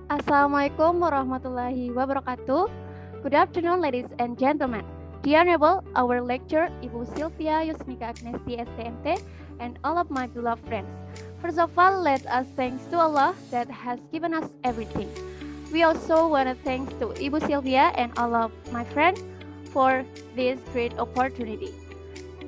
Assalamualaikum warahmatullahi wabarakatuh. Good afternoon, ladies and gentlemen. The Honorable, our lecturer, Ibu Sylvia Yusmika Agnesti STMT, and all of my beloved friends. First of all, let us thanks to Allah that has given us everything. We also want to thanks to Ibu Sylvia and all of my friends for this great opportunity.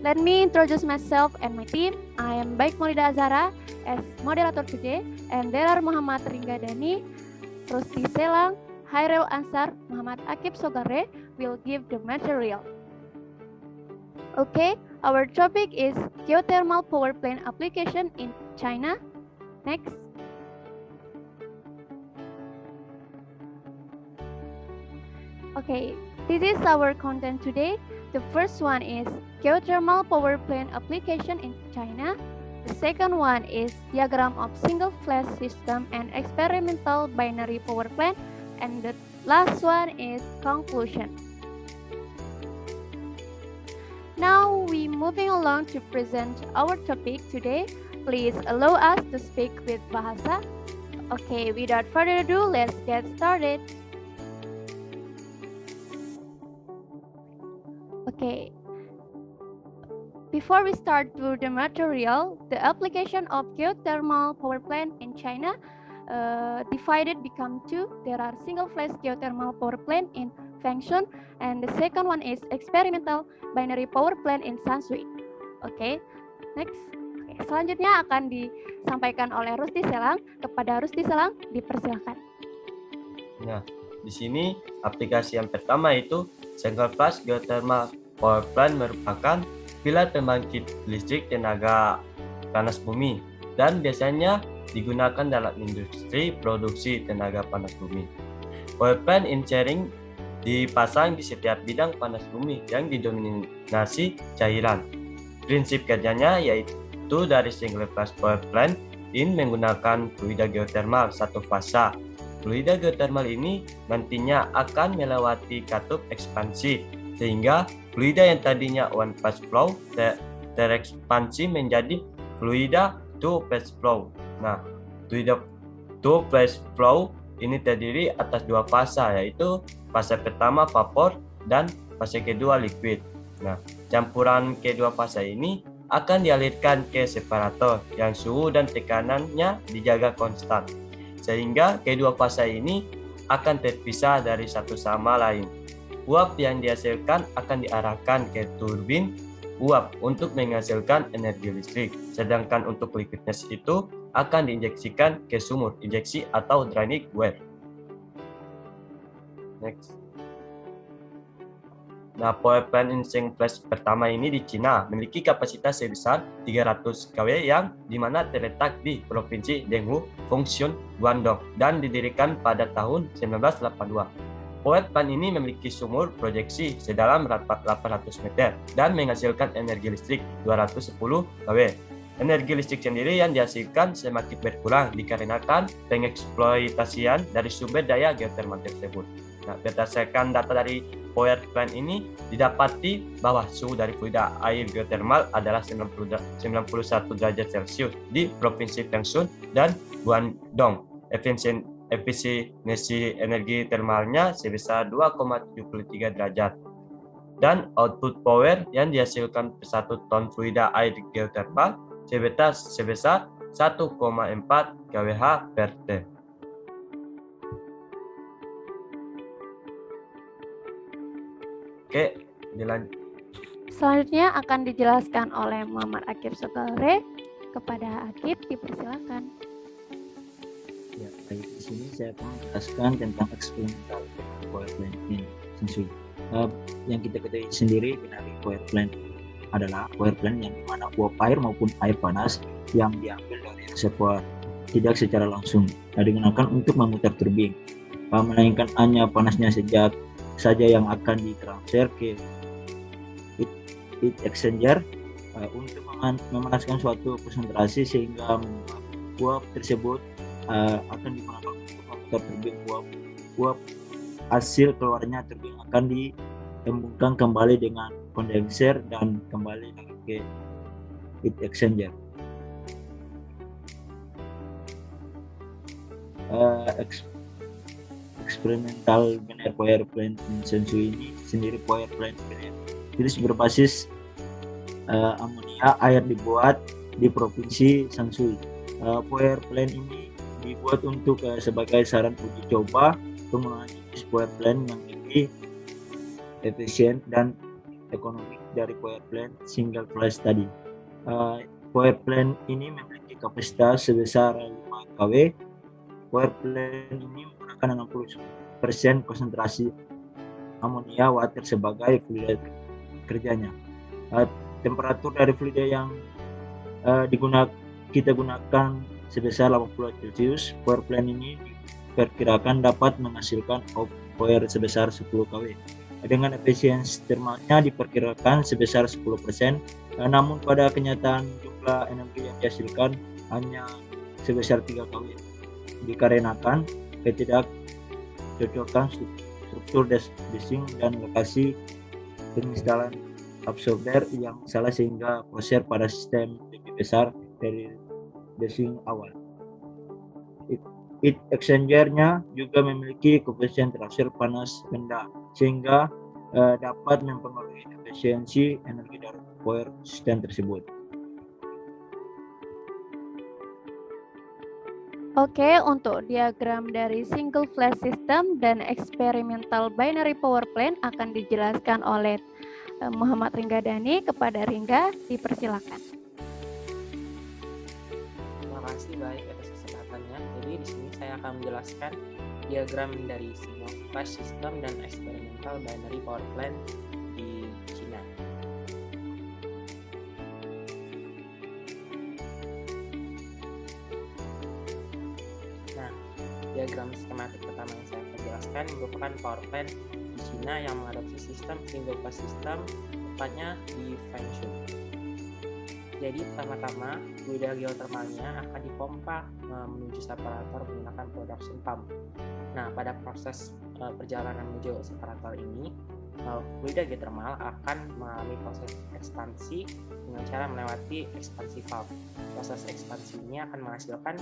Let me introduce myself and my team. I am Baik Maulida Azhara as moderator today, and there are Muhammad Ringgadani, Rusdi Selang, Hairil Ansar, Muhammad Akib Sogare will give the material. Okay, our topic is geothermal power plant application in China. Next. Okay, this is our content today. The first one is geothermal power plant application in China. The second one is diagram of single flash system and experimental binary power plant. And the last one is conclusion. Now we moving along to present our topic today. Please allow us to speak with Bahasa. Okay, without further ado, let's get started. Okay. Before we start to the material, the application of geothermal power plant in China divided become two. There are single flash geothermal power plant in Fengshan, and the second one is experimental binary power plant in Sansui. Oke, next. Oke, selanjutnya akan disampaikan oleh Rusdi Selang. Kepada Rusdi Selang, dipersilakan. Nah, di sini aplikasi yang pertama itu single flash geothermal power plant merupakan pilar pembangkit listrik tenaga panas bumi dan biasanya digunakan dalam industri produksi tenaga panas bumi. Power plant in sharing dipasang di setiap bidang panas bumi yang didominasi cairan. Prinsip kerjanya yaitu dari single flash power plant in menggunakan fluida geothermal satu fasa. Fluida geothermal ini nantinya akan melewati katup ekspansi, sehingga fluida yang tadinya one phase flow terekspansi menjadi fluida two phase flow. Nah, fluida two phase flow ini terdiri atas dua fase, yaitu fase pertama vapor dan fase kedua liquid. Nah, campuran kedua fase ini akan dialirkan ke separator yang suhu dan tekanannya dijaga konstan, sehingga kedua fase ini akan terpisah dari satu sama lain. Uap yang dihasilkan akan diarahkan ke turbin uap untuk menghasilkan energi listrik, sedangkan untuk liquidness itu akan diinjeksikan ke sumur injeksi atau draining well. Next. Nah, power plant in single flash pertama ini di Cina memiliki kapasitas sebesar 300 kW yang dimana terletak di Provinsi Denghu, Fengshun, Guangdong dan didirikan pada tahun 1982. Power plant ini memiliki sumur proyeksi sedalam 800 meter dan menghasilkan energi listrik 210 kW. Energi listrik sendiri yang dihasilkan semakin berkurang dikarenakan pengeksploitasian dari sumber daya geothermal tersebut. Nah, berdasarkan data dari power plant ini didapati bahwa suhu dari fluida air geothermal adalah 91 derajat Celcius di Provinsi Fengshan dan Guangdong. Efisiensi energi termalnya sebesar 2,73 derajat. Dan output power yang dihasilkan per 1 ton fluida air geothermal sebesar 1,4 kWh per T. Oke, dilanjut. Selanjutnya akan dijelaskan oleh Muhammad Akib Sogare. Kepada Akib, dipersilakan. Ya, baik. Di sini saya akan menjelaskan tentang eksperimental power plant in Sansui. Yang kita ketahui sendiri, binary power plant adalah power plant yang dimana uap air maupun air panas yang diambil dari reservoir tidak secara langsung digunakan untuk memutar turbin, melainkan hanya panasnya saja yang akan ditransfer ke heat exchanger untuk memanaskan suatu konsentrasi sehingga uap tersebut akan digunakan untuk memutar turbin. Uap hasil keluarnya turbin akan ditembungkan kembali dengan kondenser dan kembali lagi ke heat exchanger. eksperimental binary power plant in Sensui ini sendiri power plant binary jadi berbasis amonia air dibuat di provinsi Sensui. Power plant ini dibuat untuk sebagai saran uji coba penggunaan jenis power plant yang lebih efisien dan ekonomi dari power plant single flash tadi. Power plant ini memiliki kapasitas sebesar 5 kW. Power plant ini menggunakan 60% konsentrasi amonia water sebagai fluida kerjanya. Temperatur dari fluida yang kita gunakan sebesar 80 Celcius. Power plant ini diperkirakan dapat menghasilkan power sebesar 10 kW. Dengan efisiensi termalnya diperkirakan sebesar 10%, namun pada kenyataan jumlah energi yang dihasilkan hanya sebesar 3 kW. Dikarenakan ketidakcocokan struktur desing dan lokasi penginstalan absorber yang salah sehingga proses pada sistem lebih besar dari desing awal. Heat exchanger-nya juga memiliki koefisien transfer panas rendah sehingga dapat mempengaruhi efisiensi energi dari power system tersebut. Oke, untuk diagram dari single flash system dan experimental binary power plant akan dijelaskan oleh Muhammad Ringgadani. Kepada Ringga, dipersilakan. Terima kasih baik atas kesempatannya. Jadi di sini saya akan menjelaskan diagram dari single flash system dan experimental binary power plant di Cina. Nah, diagram skematik pertama yang saya akan jelaskan merupakan power plant di Cina yang mengadopsi sistem single flash system, tepatnya di Fengshun. Jadi pertama-tama fluida geotermalnya akan dipompa menuju separator menggunakan production pump. Nah, pada proses perjalanan menuju separator ini, fluida geotermal akan mengalami proses ekspansi dengan cara melewati ekspansi valve. Proses ekspansi ini akan menghasilkan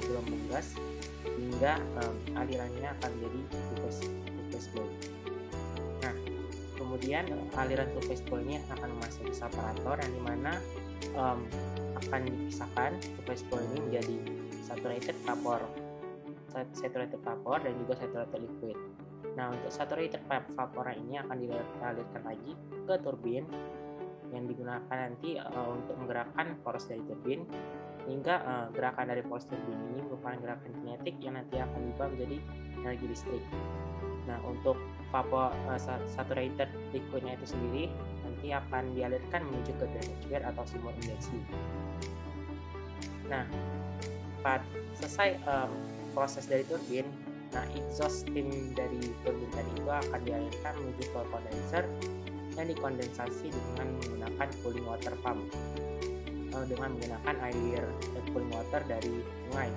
gelombang gas hingga alirannya akan menjadi two-phase flow. Nah, kemudian aliran two-phase flow ini akan memasuki separator yang dimana akan dipisahkan two-phase flow ini menjadi saturated vapor dan juga saturated liquid. Nah, untuk saturated vapor ini akan dialirkan lagi ke turbin yang digunakan nanti untuk menggerakkan poros dari turbin, hingga gerakan dari poros turbin ini merupakan gerakan kinetik yang nanti akan diubah menjadi energi listrik. Nah, untuk vapor saturated liquidnya itu sendiri nanti akan dialirkan menuju ke drainage bed atau sumur injeksi. Nah, selesai proses dari turbin, nah exhaust steam dari turbin tadi itu akan dialirkan menuju ke kondenser dan dikondensasi dengan menggunakan cooling water pump, dengan menggunakan air cooling water dari sungai,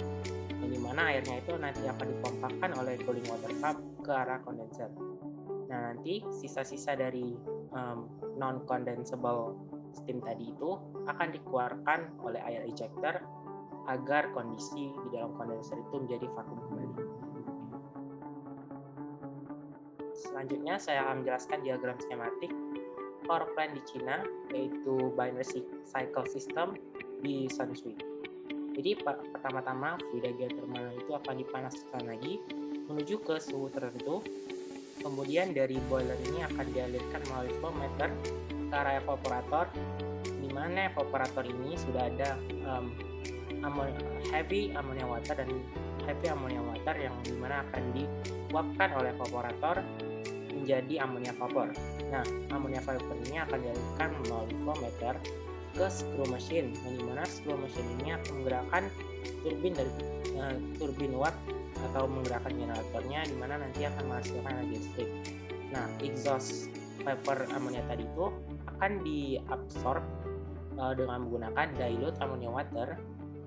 yang dimana airnya itu nanti akan dipompakan oleh cooling water pump ke arah kondenser. Nah, nanti sisa-sisa dari non-condensable steam tadi itu akan dikeluarkan oleh air ejector agar kondisi di dalam kondenser itu menjadi vakum kembali. Selanjutnya saya akan menjelaskan diagram skematik power plant di Cina, yaitu binary cycle system di Sensui. Jadi pertama-tama fluida geotermal itu akan dipanaskan lagi menuju ke suhu tertentu. Kemudian dari boiler ini akan dialirkan melalui flow meter ke arah evaporator, di mana evaporator ini sudah ada heavy ammonia water dan heavy ammonia water yang dimana akan diuapkan oleh evaporator menjadi ammonia vapor. Nah, ammonia vapor ini akan dialirkan melalui flow meter ke screw machine, yang dimana screw machine ini akan menggerakkan turbin dari turbin uap atau menggerakkan generatornya, di mana nanti akan menghasilkan energi listrik. Nah, exhaust vapor ammonia tadi itu akan diabsorb dengan menggunakan dilute ammonia water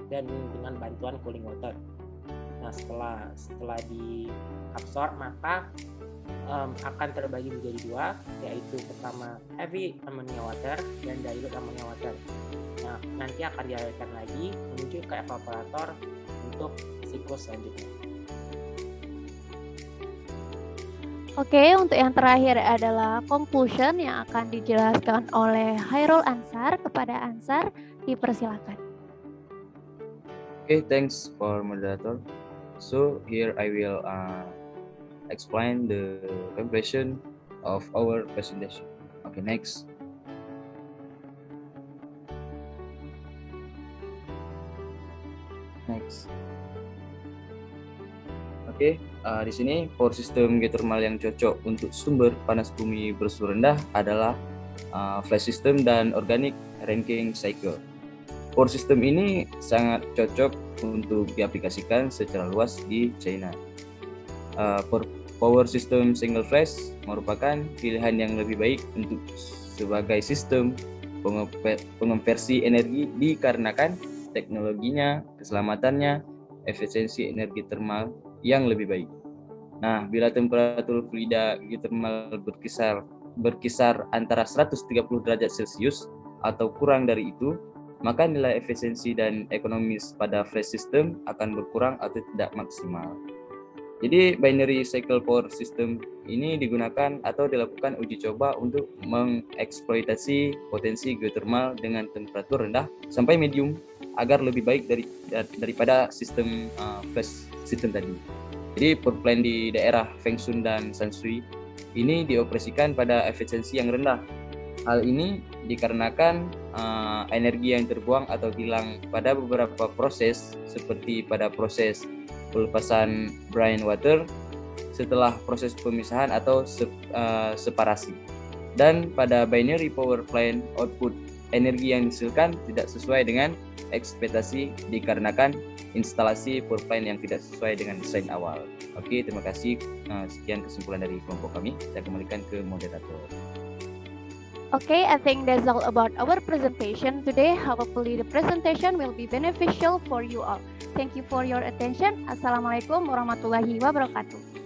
dan dengan bantuan cooling water. Nah, setelah diabsorb maka akan terbagi menjadi dua, yaitu pertama heavy ammonia water dan dilute ammonia water. Nah, nanti akan dialirkan lagi menuju ke evaporator untuk siklus selanjutnya. Oke, untuk yang terakhir adalah conclusion yang akan dijelaskan oleh Hairul Ansar. Kepada Ansar, dipersilakan. Okay, thanks for moderator. So here I will explain the conclusion of our presentation. Okay, next. Next. Oke, di sini power system geothermal yang cocok untuk sumber panas bumi bersuhu rendah adalah flash system dan organic ranking cycle. Power system ini sangat cocok untuk diaplikasikan secara luas di China. Power system single flash merupakan pilihan yang lebih baik untuk sebagai sistem pengonversi energi dikarenakan teknologinya, keselamatannya, efisiensi energi termal yang lebih baik. Nah, bila temperatur fluida geothermal berkisar antara 130 derajat Celcius atau kurang dari itu, maka nilai efisiensi dan ekonomis pada flash system akan berkurang atau tidak maksimal. Jadi binary cycle power system ini digunakan atau dilakukan uji coba untuk mengeksploitasi potensi geothermal dengan temperatur rendah sampai medium agar lebih baik daripada sistem flash system tadi. Jadi power plant di daerah Fengshun dan Shanshui ini dioperasikan pada efisiensi yang rendah. Hal ini dikarenakan energi yang terbuang atau hilang pada beberapa proses seperti pada proses pelepasan brine water setelah proses pemisahan atau separasi. Dan pada binary power plant output energi yang dihasilkan tidak sesuai dengan ekspektasi dikarenakan instalasi power plant yang tidak sesuai dengan desain awal. Oke, terima kasih. Sekian kesimpulan dari kelompok kami. Saya kembalikan ke moderator. Okay, I think that's all about our presentation today. Hopefully the presentation will be beneficial for you all. Thank you for your attention. Assalamualaikum warahmatullahi wabarakatuh.